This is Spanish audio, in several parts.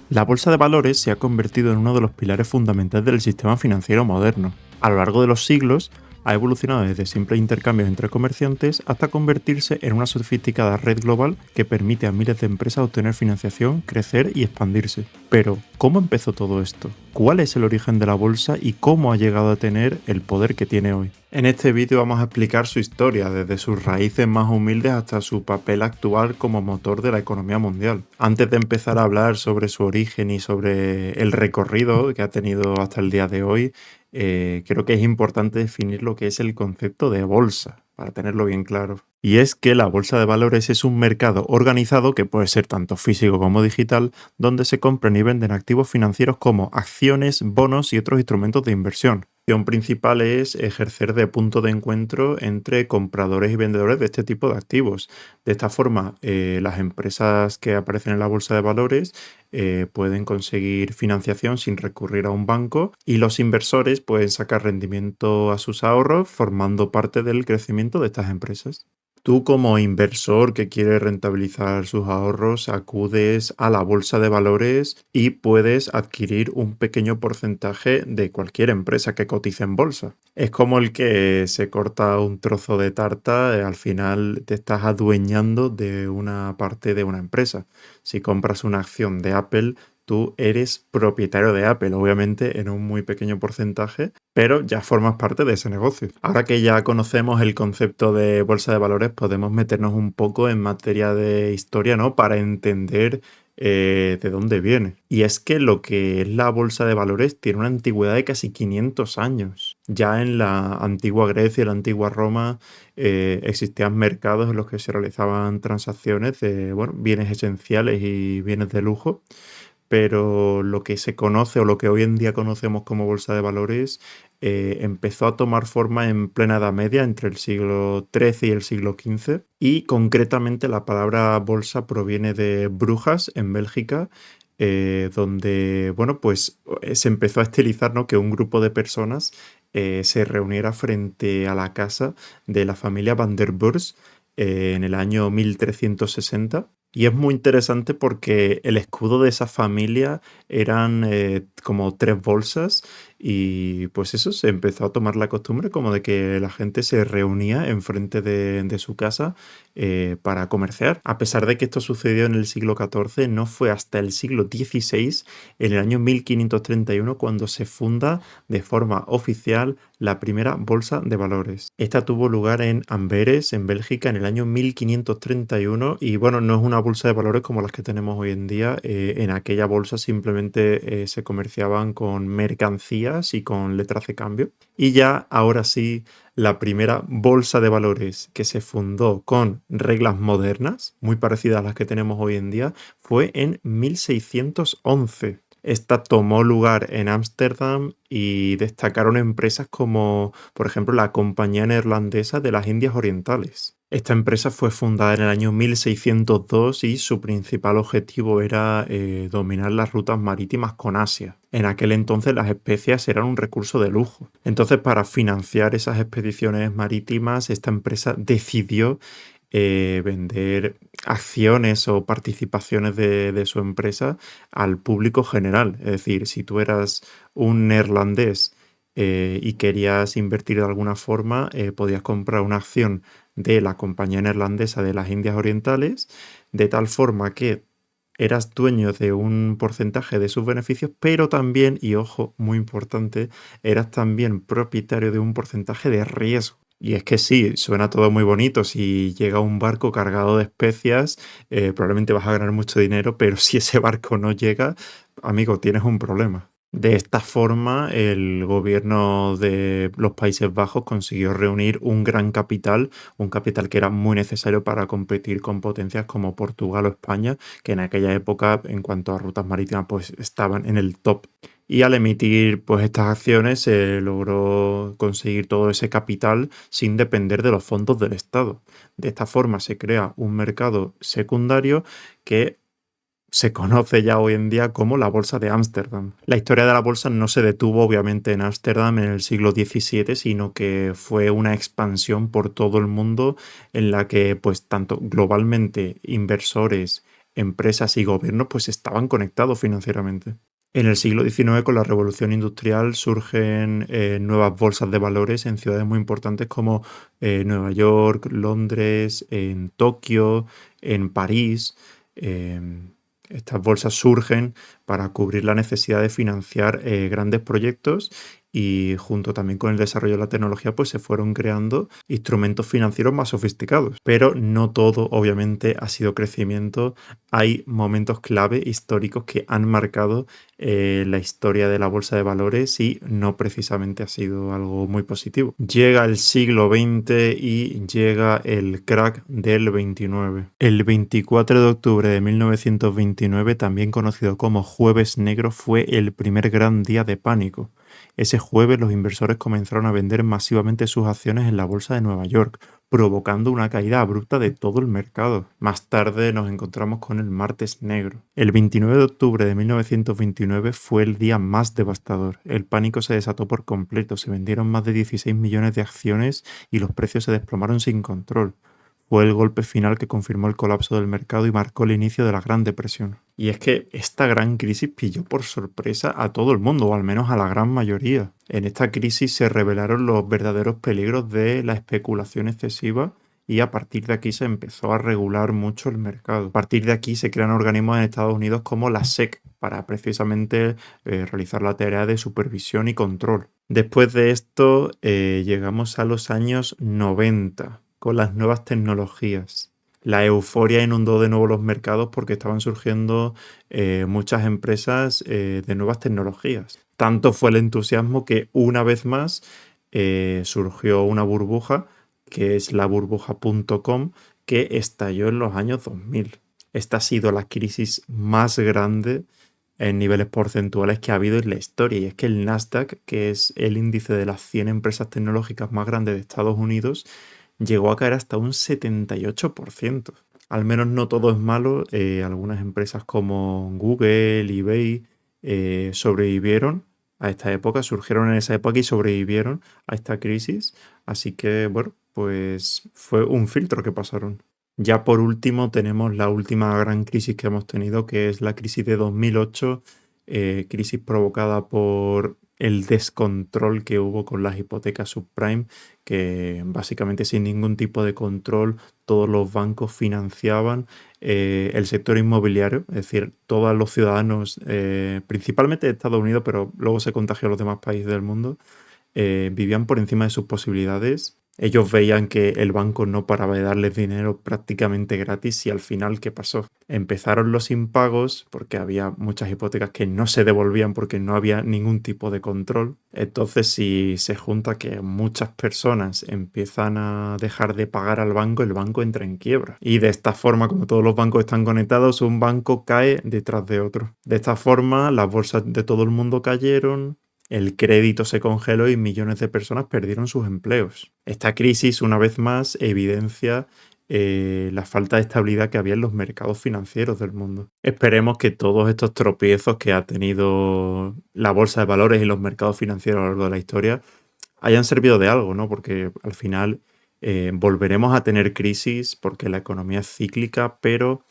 La bolsa de valores se ha convertido en uno de los pilares fundamentales del sistema financiero moderno. A lo largo de los siglos, ha evolucionado desde simples intercambios entre comerciantes hasta convertirse en una sofisticada red global que permite a miles de empresas obtener financiación, crecer y expandirse. Pero, ¿cómo empezó todo esto? ¿Cuál es el origen de la bolsa y cómo ha llegado a tener el poder que tiene hoy? En este vídeo vamos a explicar su historia, desde sus raíces más humildes hasta su papel actual como motor de la economía mundial. Antes de empezar a hablar sobre su origen y sobre el recorrido que ha tenido hasta el día de hoy, creo que es importante definir lo que es el concepto de bolsa, para tenerlo bien claro. Y es que la bolsa de valores es un mercado organizado que puede ser tanto físico como digital, donde se compran y venden activos financieros como acciones, bonos y otros instrumentos de inversión. La función principal es ejercer de punto de encuentro entre compradores y vendedores de este tipo de activos. De esta forma, las empresas que aparecen en la bolsa de valores pueden conseguir financiación sin recurrir a un banco y los inversores pueden sacar rendimiento a sus ahorros formando parte del crecimiento de estas empresas. Tú como inversor que quiere rentabilizar sus ahorros, acudes a la bolsa de valores y puedes adquirir un pequeño porcentaje de cualquier empresa que cotice en bolsa. Es como el que se corta un trozo de tarta, al final te estás adueñando de una parte de una empresa. Si compras una acción de Apple, tú eres propietario de Apple, obviamente en un muy pequeño porcentaje, pero ya formas parte de ese negocio. Ahora que ya conocemos el concepto de bolsa de valores, podemos meternos un poco en materia de historia, ¿no? Para entender de dónde viene. Y es que lo que es la bolsa de valores tiene una antigüedad de casi 500 años. Ya en la antigua Grecia y la antigua Roma existían mercados en los que se realizaban transacciones de bienes esenciales y bienes de lujo, pero lo que se conoce o lo que hoy en día conocemos como bolsa de valores empezó a tomar forma en plena Edad Media, entre el siglo XIII y el siglo XV, y concretamente la palabra bolsa proviene de Brujas, en Bélgica, donde, se empezó a estilizar, ¿no?, que un grupo de personas se reuniera frente a la casa de la familia Van der Burs en el año 1360. Y es muy interesante porque el escudo de esa familia eran como tres bolsas y pues eso, se empezó a tomar la costumbre como de que la gente se reunía enfrente de su casa para comerciar. A pesar de que esto sucedió en el siglo XIV, no fue hasta el siglo XVI, en el año 1531, cuando se funda de forma oficial la primera bolsa de valores. Esta tuvo lugar en Amberes, en Bélgica, en el año 1531 y bueno, no es una bolsa de valores como las que tenemos hoy en día. En aquella bolsa simplemente se comerciaban con mercancías y con letras de cambio. Y ya ahora sí, la primera bolsa de valores que se fundó con reglas modernas, muy parecidas a las que tenemos hoy en día, fue en 1611. Esta tomó lugar en Ámsterdam y destacaron empresas como, por ejemplo, la Compañía Neerlandesa de las Indias Orientales. Esta empresa fue fundada en el año 1602 y su principal objetivo era dominar las rutas marítimas con Asia. En aquel entonces las especias eran un recurso de lujo. Entonces, para financiar esas expediciones marítimas, esta empresa decidió vender acciones o participaciones de su empresa al público general. Es decir, si tú eras un neerlandés y querías invertir de alguna forma, podías comprar una acción de la compañía neerlandesa de las Indias Orientales, de tal forma que eras dueño de un porcentaje de sus beneficios, pero también, y ojo, muy importante, eras también propietario de un porcentaje de riesgo. Y es que sí, suena todo muy bonito. Si llega un barco cargado de especias, probablemente vas a ganar mucho dinero, pero si ese barco no llega, amigo, tienes un problema. De esta forma, el gobierno de los Países Bajos consiguió reunir un capital que era muy necesario para competir con potencias como Portugal o España, que en aquella época, en cuanto a rutas marítimas, pues estaban en el top. Y al emitir pues estas acciones se logró conseguir todo ese capital sin depender de los fondos del Estado. De esta forma se crea un mercado secundario que se conoce ya hoy en día como la Bolsa de Ámsterdam. La historia de la bolsa no se detuvo obviamente en Ámsterdam en el siglo XVII, sino que fue una expansión por todo el mundo en la que pues tanto globalmente inversores empresas y gobiernos pues estaban conectados financieramente. En el siglo XIX, con la revolución industrial, surgen nuevas bolsas de valores en ciudades muy importantes como Nueva York, Londres, en Tokio, en París. Eh, Estas bolsas surgen para cubrir la necesidad de financiar grandes proyectos y junto también con el desarrollo de la tecnología pues se fueron creando instrumentos financieros más sofisticados. Pero no todo obviamente ha sido crecimiento. Hay momentos clave históricos que han marcado la historia de la bolsa de valores y no precisamente ha sido algo muy positivo. Llega el siglo XX y llega el crack del 29. El 24 de octubre de 1929, también conocido como Jueves Negro, fue el primer gran día de pánico. Ese jueves los inversores comenzaron a vender masivamente sus acciones en la bolsa de Nueva York, provocando una caída abrupta de todo el mercado. Más tarde nos encontramos con el Martes Negro. El 29 de octubre de 1929 fue el día más devastador. El pánico se desató por completo, se vendieron más de 16 millones de acciones y los precios se desplomaron sin control. Fue el golpe final que confirmó el colapso del mercado y marcó el inicio de la Gran Depresión. Y es que esta gran crisis pilló por sorpresa a todo el mundo, o al menos a la gran mayoría. En esta crisis se revelaron los verdaderos peligros de la especulación excesiva y a partir de aquí se empezó a regular mucho el mercado. A partir de aquí se crean organismos en Estados Unidos como la SEC para precisamente realizar la tarea de supervisión y control. Después de esto llegamos a los años 90 con las nuevas tecnologías. La euforia inundó de nuevo los mercados porque estaban surgiendo muchas empresas de nuevas tecnologías. Tanto fue el entusiasmo que una vez más surgió una burbuja, que es la burbuja.com, que estalló en los años 2000. Esta ha sido la crisis más grande en niveles porcentuales que ha habido en la historia. Y es que el Nasdaq, que es el índice de las 100 empresas tecnológicas más grandes de Estados Unidos, llegó a caer hasta un 78%. Al menos no todo es malo. Algunas empresas como Google, eBay, sobrevivieron a esta época, surgieron en esa época y sobrevivieron a esta crisis. Así que, bueno, pues fue un filtro que pasaron. Ya por último tenemos la última gran crisis que hemos tenido, que es la crisis de 2008, crisis provocada por el descontrol que hubo con las hipotecas subprime, que básicamente sin ningún tipo de control todos los bancos financiaban el sector inmobiliario, es decir, todos los ciudadanos, principalmente de Estados Unidos, pero luego se contagió a los demás países del mundo, vivían por encima de sus posibilidades. Ellos veían que el banco no paraba de darles dinero prácticamente gratis y al final, ¿qué pasó? Empezaron los impagos porque había muchas hipotecas que no se devolvían porque no había ningún tipo de control. Entonces, si se junta que muchas personas empiezan a dejar de pagar al banco, el banco entra en quiebra. Y de esta forma, como todos los bancos están conectados, un banco cae detrás de otro. De esta forma, las bolsas de todo el mundo cayeron. El crédito se congeló y millones de personas perdieron sus empleos. Esta crisis, una vez más, evidencia la falta de estabilidad que había en los mercados financieros del mundo. Esperemos que todos estos tropiezos que ha tenido la bolsa de valores y los mercados financieros a lo largo de la historia hayan servido de algo, ¿no? Porque al final volveremos a tener crisis porque la economía es cíclica, pero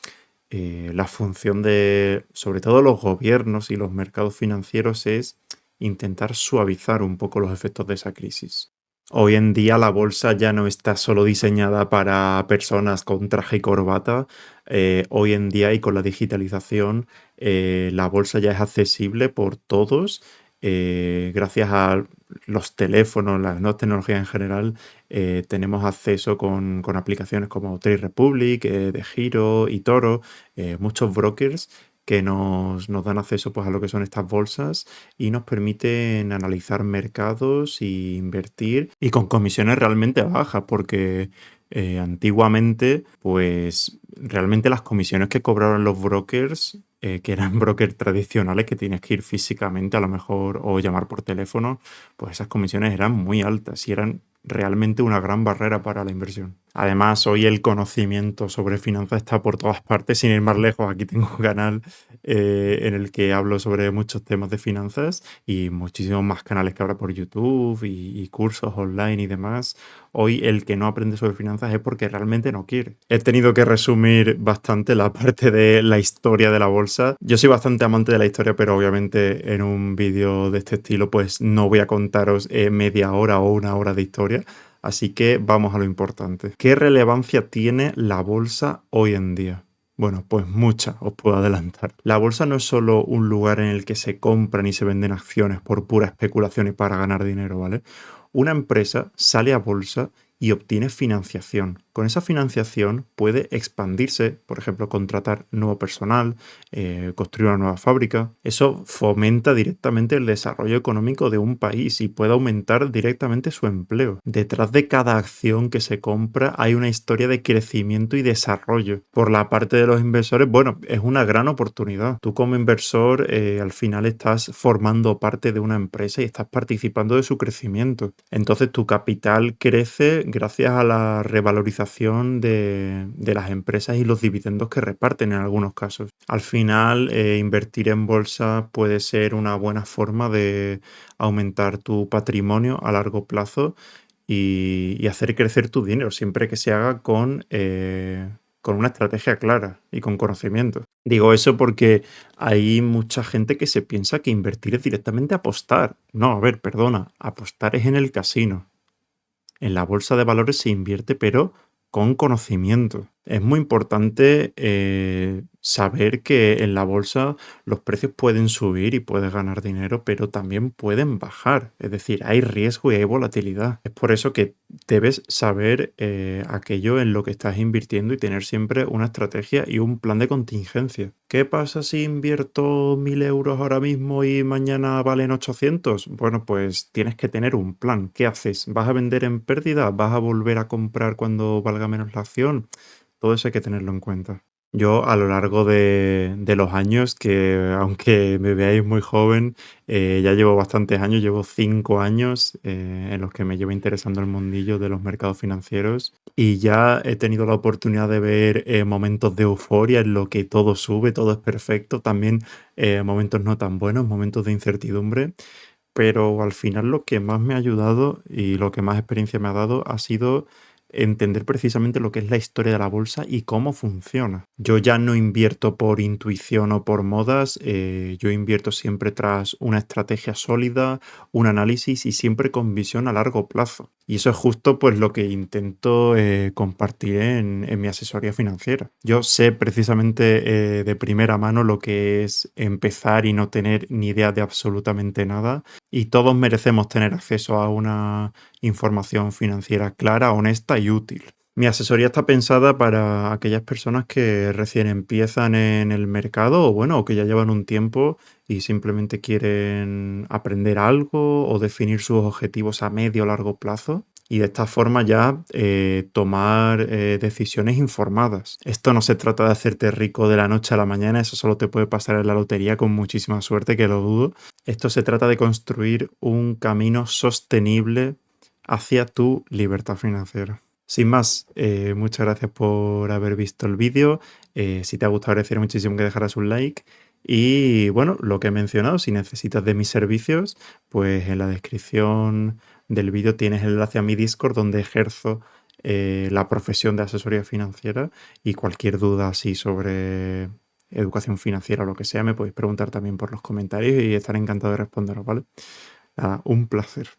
la función de, sobre todo los gobiernos y los mercados financieros es intentar suavizar un poco los efectos de esa crisis. Hoy en día la bolsa ya no está solo diseñada para personas con traje y corbata. Hoy en día y con la digitalización, la bolsa ya es accesible por todos. Gracias a los teléfonos, las nuevas tecnologías en general, tenemos acceso con aplicaciones como Trade Republic, de Giro y Toro, muchos brokers que nos dan acceso pues, a lo que son estas bolsas y nos permiten analizar mercados e invertir y con comisiones realmente bajas, porque antiguamente, pues realmente las comisiones que cobraron los brokers, que eran brokers tradicionales que tienes que ir físicamente a lo mejor o llamar por teléfono, pues esas comisiones eran muy altas y eran realmente una gran barrera para la inversión. Además, hoy el conocimiento sobre finanzas está por todas partes. Sin ir más lejos, aquí tengo un canal en el que hablo sobre muchos temas de finanzas y muchísimos más canales que habrá por YouTube y cursos online y demás. Hoy el que no aprende sobre finanzas es porque realmente no quiere. He tenido que resumir bastante la parte de la historia de la bolsa. Yo soy bastante amante de la historia, pero obviamente en un vídeo de este estilo pues no voy a contaros media hora o una hora de historia. Así que vamos a lo importante. ¿Qué relevancia tiene la bolsa hoy en día? Bueno, pues mucha, os puedo adelantar. La bolsa no es solo un lugar en el que se compran y se venden acciones por pura especulación y para ganar dinero, ¿vale? Una empresa sale a bolsa y obtiene financiación. Con esa financiación puede expandirse, por ejemplo, contratar nuevo personal, construir una nueva fábrica. Eso fomenta directamente el desarrollo económico de un país y puede aumentar directamente su empleo. Detrás de cada acción que se compra hay una historia de crecimiento y desarrollo. Por la parte de los inversores, bueno, es una gran oportunidad. Tú como inversor al final estás formando parte de una empresa y estás participando de su crecimiento. Entonces tu capital crece gracias a la revalorización de las empresas y los dividendos que reparten en algunos casos. Al final, invertir en bolsa puede ser una buena forma de aumentar tu patrimonio a largo plazo y hacer crecer tu dinero, siempre que se haga con una estrategia clara y con conocimiento. Digo eso porque hay mucha gente que se piensa que invertir es directamente apostar. No, a ver, perdona, apostar es en el casino. En la bolsa de valores se invierte, pero con conocimiento. Es muy importante saber que en la bolsa los precios pueden subir y puedes ganar dinero, pero también pueden bajar. Es decir, hay riesgo y hay volatilidad. Es por eso que debes saber aquello en lo que estás invirtiendo y tener siempre una estrategia y un plan de contingencia. ¿Qué pasa si invierto 1.000 euros ahora mismo y mañana valen 800? Bueno, pues tienes que tener un plan. ¿Qué haces? ¿Vas a vender en pérdida? ¿Vas a volver a comprar cuando valga menos la acción? Todo eso hay que tenerlo en cuenta. Yo a lo largo de los años, que aunque me veáis muy joven, ya llevo bastantes años, llevo 5 años en los que me llevo interesando el mundillo de los mercados financieros y ya he tenido la oportunidad de ver momentos de euforia en lo que todo sube, todo es perfecto, también momentos no tan buenos, momentos de incertidumbre, pero al final lo que más me ha ayudado y lo que más experiencia me ha dado ha sido entender precisamente lo que es la historia de la bolsa y cómo funciona. Yo ya no invierto por intuición o por modas, yo invierto siempre tras una estrategia sólida, un análisis y siempre con visión a largo plazo. Y eso es justo pues lo que intento compartir en mi asesoría financiera. Yo sé precisamente de primera mano lo que es empezar y no tener ni idea de absolutamente nada. Y todos merecemos tener acceso a una información financiera clara, honesta y útil. Mi asesoría está pensada para aquellas personas que recién empiezan en el mercado o bueno, o que ya llevan un tiempo y simplemente quieren aprender algo o definir sus objetivos a medio o largo plazo y de esta forma ya tomar decisiones informadas. Esto no se trata de hacerte rico de la noche a la mañana, eso solo te puede pasar en la lotería con muchísima suerte, que lo dudo. Esto se trata de construir un camino sostenible hacia tu libertad financiera. Sin más, muchas gracias por haber visto el vídeo. Si te ha gustado, agradecería muchísimo que dejaras un like. Y bueno, lo que he mencionado, si necesitas de mis servicios, pues en la descripción del vídeo tienes el enlace a mi Discord donde ejerzo la profesión de asesoría financiera y cualquier duda así sobre educación financiera o lo que sea, me podéis preguntar también por los comentarios y estaré encantado de responderos, ¿vale? Nada, un placer.